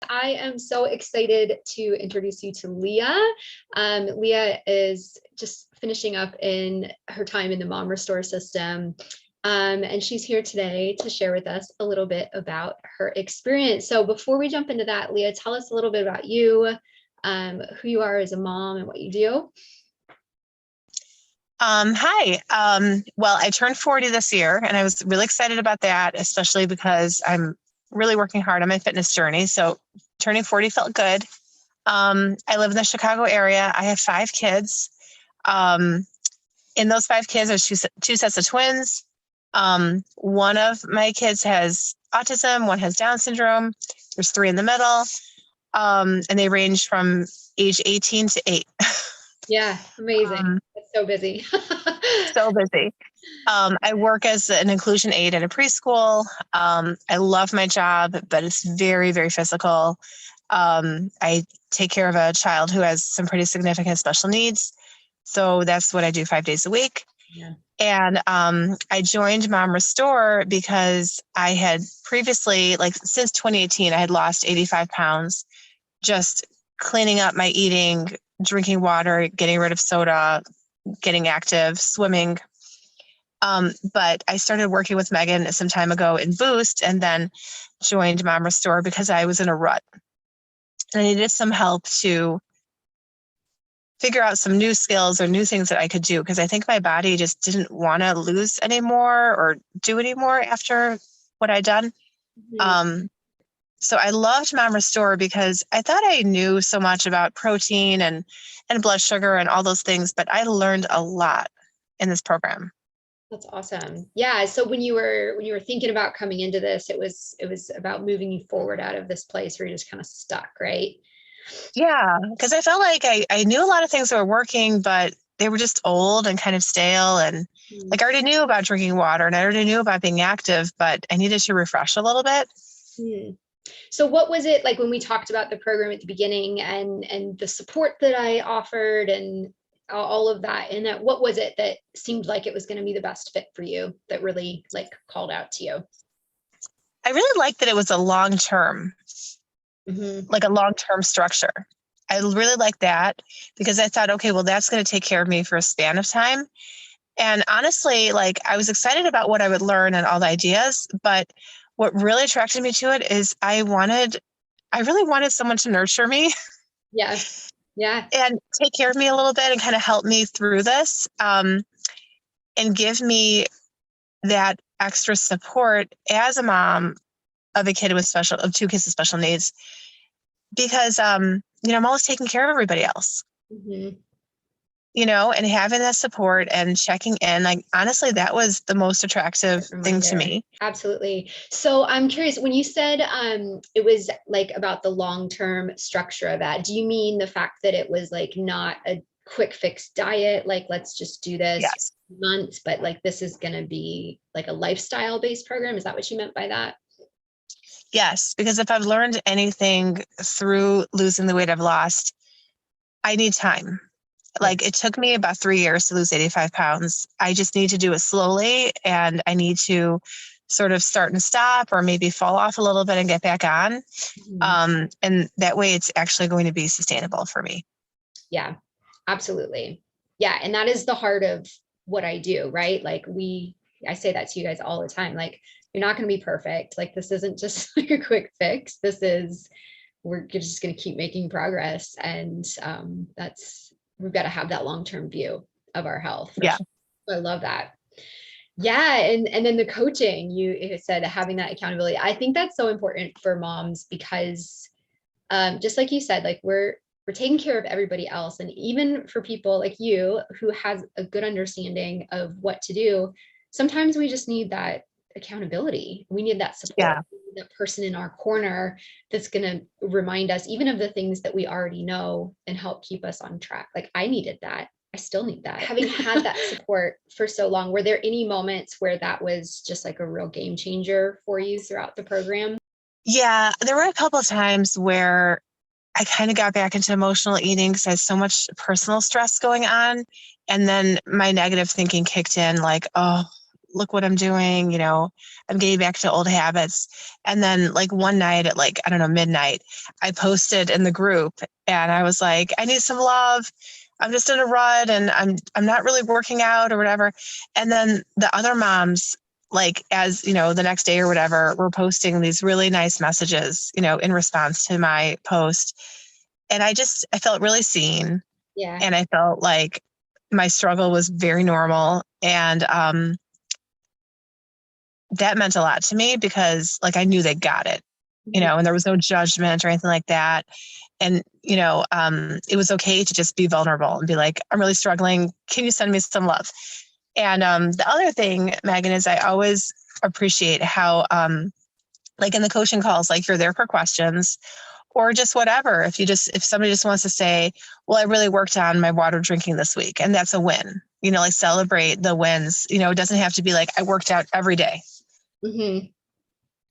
I am so excited to introduce you to Leah. Leah is just finishing up in her time in the Mom Restore system. And she's here today to share with us a little bit about her experience. So before we jump into that, Leah, tell us a little bit about you, who you are as a mom and what you do. Hi. Well, I turned 40 this year and I was really excited about that, especially because I'm really working hard on my fitness journey. So turning 40 felt good. I live in the Chicago area. I have 5 kids. In those 5 kids, there's two sets of twins. One of my kids has autism, one has Down syndrome. There's 3 in the middle. And they range from age 18 to 8. Yeah, amazing. It's so busy. So busy. I work as an inclusion aide at a preschool. I love my job, but it's very, very physical. I take care of a child who has some pretty significant special needs. So that's what I do 5 days a week. Yeah. And I joined Mom Restore because I had previously, like since 2018, I had lost 85 pounds, just cleaning up my eating, drinking water, getting rid of soda, getting active, swimming. But I started working with Megan some time ago in Boost and then joined Mom Restore because I was in a rut. And I needed some help to figure out some new skills or new things that I could do because I think my body just didn't want to lose anymore or do anymore after what I'd done. Mm-hmm. So I loved Mom Restore because I thought I knew so much about protein and blood sugar and all those things, but I learned a lot in this program. That's awesome. Yeah. So when you were thinking about coming into this, it was about moving you forward out of this place where you're just kind of stuck, right? Yeah, because I felt like I knew a lot of things that were working, but they were just old and kind of stale. And like I already knew about drinking water and I already knew about being active, but I needed to refresh a little bit. So what was it like when we talked about the program at the beginning and the support that I offered and all of that, and that what was it that seemed like it was going to be the best fit for you that really like called out to you? I really liked that it was a long-term, like a long-term structure. I really liked that because I thought, okay, well, that's going to take care of me for a span of time. And honestly, like I was excited about what I would learn and all the ideas, but what really attracted me to it is I really wanted someone to nurture me. Yeah. Yeah. And take care of me a little bit and kind of help me through this, and give me that extra support as a mom of 2 kids with special needs, because, I'm always taking care of everybody else, and having that support and checking in, like, honestly, that was the most attractive thing to me. Absolutely. So I'm curious, when you said it was like about the long-term structure of that, do you mean the fact that it was like not a quick fix diet, like let's just do this Yes. months, but like this is going to be like a lifestyle based program? Is that what you meant by that? Yes, because if I've learned anything through losing the weight I've lost, I need time. Like it took me about 3 years to lose 85 pounds. I just need to do it slowly, and I need to sort of start and stop or maybe fall off a little bit and get back on. And that way it's actually going to be sustainable for me. Yeah, absolutely. Yeah. And that is the heart of what I do, right? Like I say that to you guys all the time. Like, you're not going to be perfect. Like, this isn't just like a quick fix. We're just going to keep making progress. And we've got to have that long-term view of our health. Yeah. Sure. I love that. Yeah. And then the coaching, you said having that accountability. I think that's so important for moms because just like you said, like we're taking care of everybody else. And even for people like you who has a good understanding of what to do, sometimes we just need that accountability. We need that support. Yeah. We need that person in our corner that's going to remind us even of the things that we already know and help keep us on track. Like I needed that. I still need that. Having had that support for so long, were there any moments where that was just like a real game changer for you throughout the program? Yeah, there were a couple of times where I kind of got back into emotional eating because I had so much personal stress going on. And then my negative thinking kicked in like, oh, look what I'm doing. You know, I'm getting back to old habits. And then like one night at like, I don't know, midnight, I posted in the group and I was like, I need some love. I'm just in a rut and I'm not really working out or whatever. And then the other moms, like, as you know, the next day or whatever, were posting these really nice messages, you know, in response to my post. And I felt really seen. Yeah. And I felt like my struggle was very normal. And that meant a lot to me because like I knew they got it, you know, and there was no judgment or anything like that. And, you know, it was okay to just be vulnerable and be like, I'm really struggling. Can you send me some love? And the other thing, Megan, is I always appreciate how, like in the coaching calls, like you're there for questions or just whatever. If somebody just wants to say, well, I really worked on my water drinking this week, and that's a win, you know, like celebrate the wins. You know, it doesn't have to be like I worked out every day. Mm-hmm.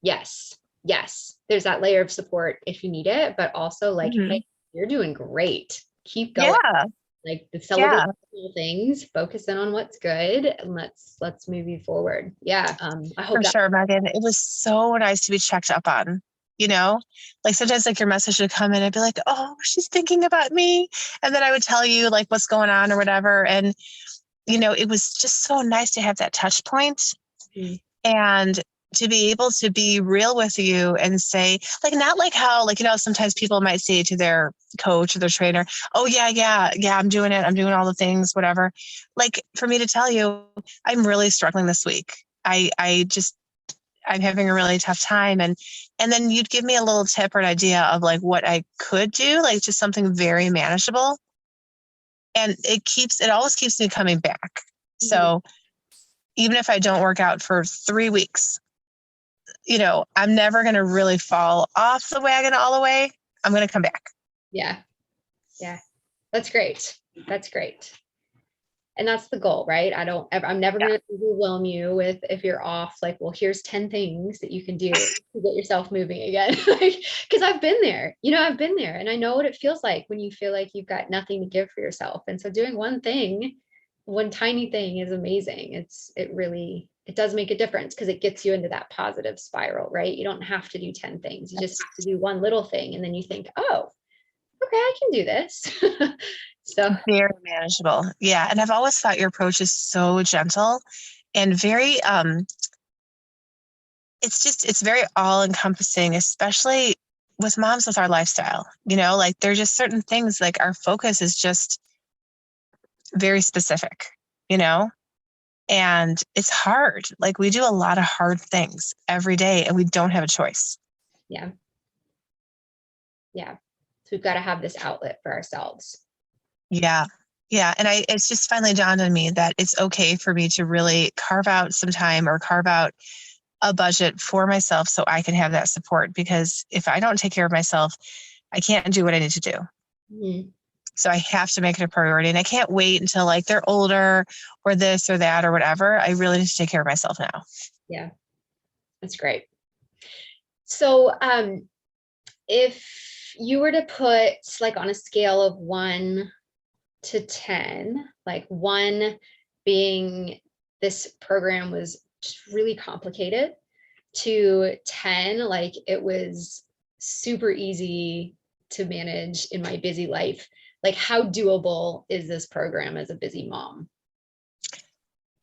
Yes. Yes. There's that layer of support if you need it, but also like, Mm-hmm. hey, you're doing great. Keep going. Yeah. Like the celebrate little things, focus in on what's good, and let's move you forward. Yeah. I hope For that. sure, Megan. It was so nice to be checked up on, you know? Like sometimes like your message would come in, I'd be like, oh, she's thinking about me. And then I would tell you like what's going on or whatever. And, you know, it was just so nice to have that touch point and to be able to be real with you and say, like, not like how, like, you know, sometimes people might say to their coach or their trainer, oh yeah, I'm doing it. I'm doing all the things, whatever. Like for me to tell you, I'm really struggling this week. I'm having a really tough time. And then you'd give me a little tip or an idea of like what I could do, like just something very manageable. And it always keeps me coming back. So even if I don't work out for 3 weeks, you know, I'm never going to really fall off the wagon all the way. I'm going to come back. Yeah. Yeah. That's great. That's great. And that's the goal, right? I'm never going to overwhelm you with, if you're off, like, well, here's 10 things that you can do to get yourself moving again. Because I've been there, you know, I've been there and I know what it feels like when you feel like you've got nothing to give for yourself. And so doing one tiny thing is amazing. It does make a difference because it gets you into that positive spiral, right? You don't have to do 10 things. You just have to do one little thing. And then you think, oh, okay, I can do this. So very manageable. Yeah. And I've always thought your approach is so gentle and very, it's very all encompassing, especially with moms with our lifestyle, you know, like there's just certain things like our focus is just very specific, you know, and it's hard. Like we do a lot of hard things every day and we don't have a choice. yeah. Yeah. So we've got to have this outlet for ourselves. Yeah. Yeah. And it's just finally dawned on me that it's okay for me to really carve out some time or carve out a budget for myself so I can have that support. Because if I don't take care of myself, I can't do what I need to do. Mm-hmm. So I have to make it a priority and I can't wait until like they're older or this or that or whatever. I really need to take care of myself now. Yeah. That's great. So, if you were to put like on a scale of 1 to 10, like 1 being this program was just really complicated, to 10, like it was super easy to manage in my busy life. Like how doable is this program as a busy mom?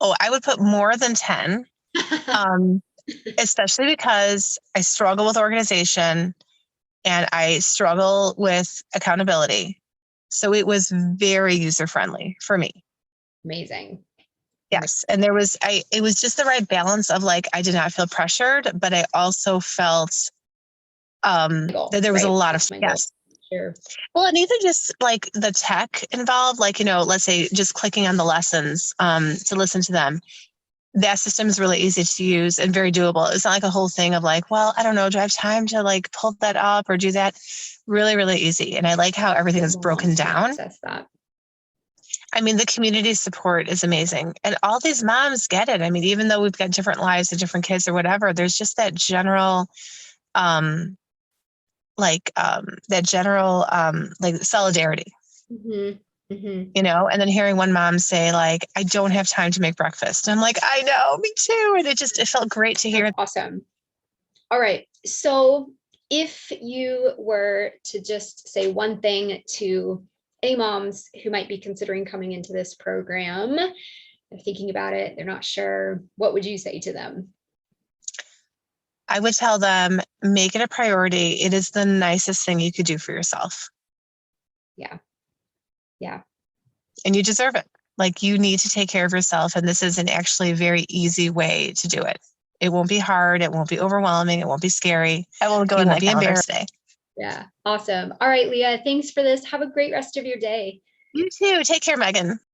Oh, I would put more than 10, especially because I struggle with organization and I struggle with accountability. So it was very user friendly for me. Amazing. Yes. And it was just the right balance of like, I did not feel pressured, but I also felt that there was a lot of, yes. Sure. Well, and even just like the tech involved, like, you know, let's say just clicking on the lessons to listen to them. That system is really easy to use and very doable. It's not like a whole thing of like, well, I don't know, do I have time to like pull that up or do that? Really, really easy. And I like how everything is broken down. Access that. I mean, the community support is amazing. And all these moms get it. I mean, even though we've got different lives and different kids or whatever, there's just that general, like solidarity. Mm-hmm. Mhm. And then hearing one mom say like, I don't have time to make breakfast. And I'm like, I know, me too. And it felt great to hear. That's awesome. All right. So if you were to just say one thing to any moms who might be considering coming into this program, they're thinking about it, they're not sure, what would you say to them? I would tell them, make it a priority. It is the nicest thing you could do for yourself. Yeah. Yeah. And you deserve it. Like, you need to take care of yourself. And this is an actually very easy way to do it. It won't be hard. It won't be overwhelming. It won't be scary. I will go You in my won't be calendar embarrassed. today. Yeah. Awesome. All right, Leah, thanks for this. Have a great rest of your day. You too. Take care, Megan.